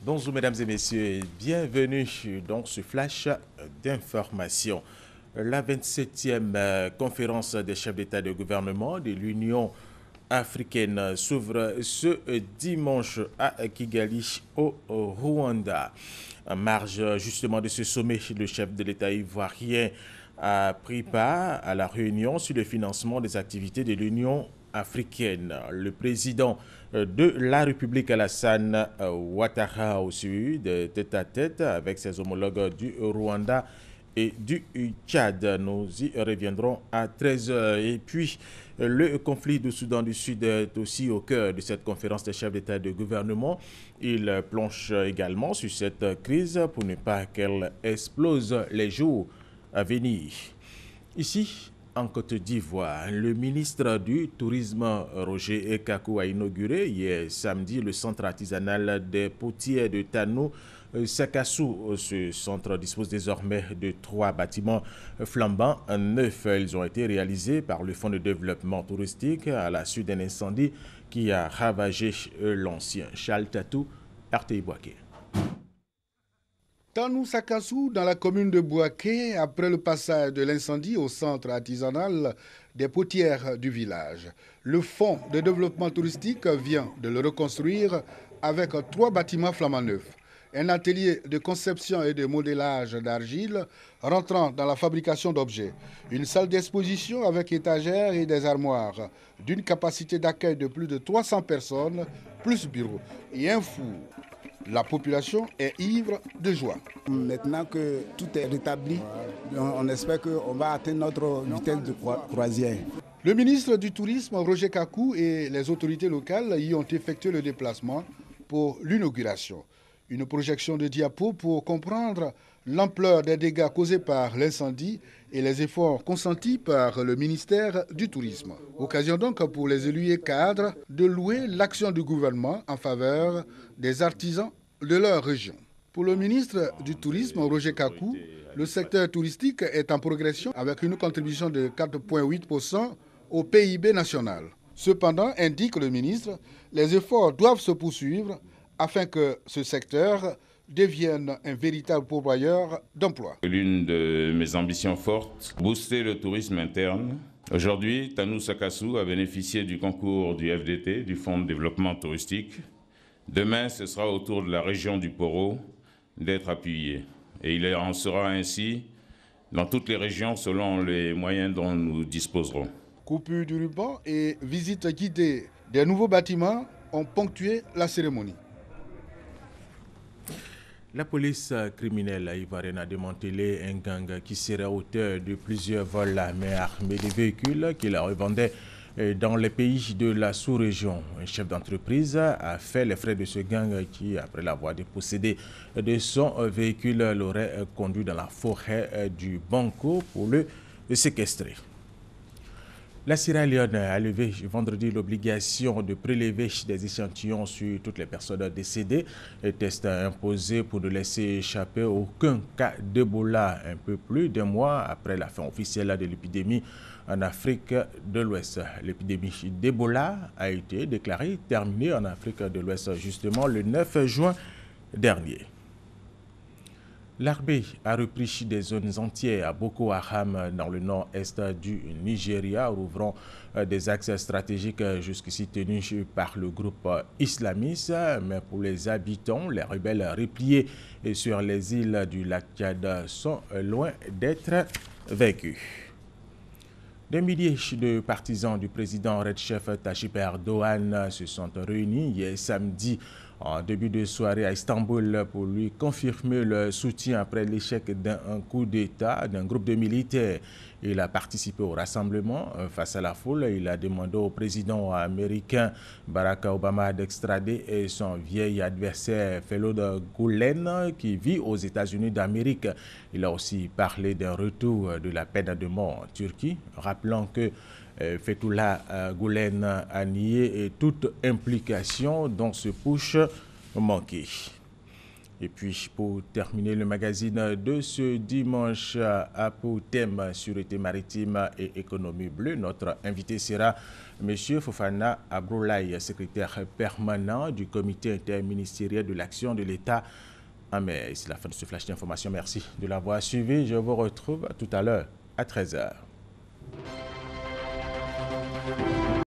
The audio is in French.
Bonjour mesdames et messieurs et bienvenue dans ce flash d'information. La 27e conférence des chefs d'État et de gouvernement de l'Union africaine s'ouvre ce dimanche à Kigali au Rwanda. En marge justement de ce sommet, le chef de l'État ivoirien a pris part à la réunion sur le financement des activités de l'Union africaine. Le président de la République Alassane Ouattara au sud, tête à tête avec ses homologues du Rwanda et du Tchad. Nous y reviendrons à 13h. Et puis, le conflit du Soudan du Sud est aussi au cœur de cette conférence des chefs d'État et de gouvernement. Il plonge également sur cette crise pour ne pas qu'elle explose les jours à venir. Ici, en Côte d'Ivoire, le ministre du Tourisme Roger Kakou a inauguré hier samedi le centre artisanal des potiers de Tanou Sakassou. Ce centre dispose désormais de 3 bâtiments flambants neufs. Ils ont été réalisés par le Fonds de développement touristique à la suite d'un incendie qui a ravagé l'ancien. Charles Tatou, RTI Boaké. Tanou Sakassou, dans la commune de Boaké, après le passage de l'incendie au centre artisanal des potières du village. Le Fonds de développement touristique vient de le reconstruire avec 3 bâtiments flambant neufs. Un atelier de conception et de modélage d'argile rentrant dans la fabrication d'objets. Une salle d'exposition avec étagères et des armoires d'une capacité d'accueil de plus de 300 personnes, plus bureaux et un four. La population est ivre de joie. Maintenant que tout est rétabli, on espère qu'on va atteindre notre vitesse de croisière. Le ministre du Tourisme, Roger Kakou, et les autorités locales y ont effectué le déplacement pour l'inauguration. Une projection de diapos pour comprendre l'ampleur des dégâts causés par l'incendie et les efforts consentis par le ministère du Tourisme. Occasion donc pour les élus et cadres de louer l'action du gouvernement en faveur des artisans de leur région. Pour le ministre du Tourisme, Roger Kakou, le secteur touristique est en progression avec une contribution de 4,8% au PIB national. Cependant, indique le ministre, les efforts doivent se poursuivre afin que ce secteur devienne un véritable pourvoyeur d'emplois. L'une de mes ambitions fortes, booster le tourisme interne. Aujourd'hui, Tanou Sakassou a bénéficié du concours du FDT, du Fonds de développement touristique. Demain, ce sera au tour de la région du Poro d'être appuyé. Et il en sera ainsi dans toutes les régions selon les moyens dont nous disposerons. Coupure du ruban et visite guidée des nouveaux bâtiments ont ponctué la cérémonie. La police criminelle ivoirienne a démantelé un gang qui serait auteur de plusieurs vols à main armée des véhicules qu'il revendait dans les pays de la sous-région. Un chef d'entreprise a fait les frais de ce gang qui, après l'avoir dépossédé de son véhicule, l'aurait conduit dans la forêt du Banco pour le séquestrer. La Sierra Leone a levé vendredi l'obligation de prélever des échantillons sur toutes les personnes décédées. Le test imposé pour ne laisser échapper aucun cas d'Ebola un peu plus d'un mois après la fin officielle de l'épidémie en Afrique de l'Ouest. L'épidémie d'Ebola a été déclarée terminée en Afrique de l'Ouest justement le 9 juin dernier. L'armée a repris des zones entières à Boko Haram dans le nord-est du Nigeria, rouvrant des axes stratégiques jusqu'ici tenus par le groupe islamiste. Mais pour les habitants, les rebelles repliés sur les îles du lac Tchad sont loin d'être vaincus. Des milliers de partisans du président Recep Tayyip Erdogan se sont réunis hier samedi en début de soirée à Istanbul pour lui confirmer le soutien après l'échec d'un coup d'État d'un groupe de militaires. Il a participé au rassemblement face à la foule. Il a demandé au président américain Barack Obama d'extrader son vieil adversaire Fethullah Gülen qui vit aux États-Unis d'Amérique. Il a aussi parlé d'un retour de la peine de mort en Turquie, rappelant que Fethullah Gülen a nié toute implication dans ce putsch manqué. Et puis, pour terminer le magazine de ce dimanche, à pour thème sûreté maritime et économie bleue, notre invité sera M. Fofana Abroulaye, secrétaire permanent du comité interministériel de l'action de l'État en mer. C'est la fin de ce flash d'information. Merci de l'avoir suivi. Je vous retrouve tout à l'heure à 13h.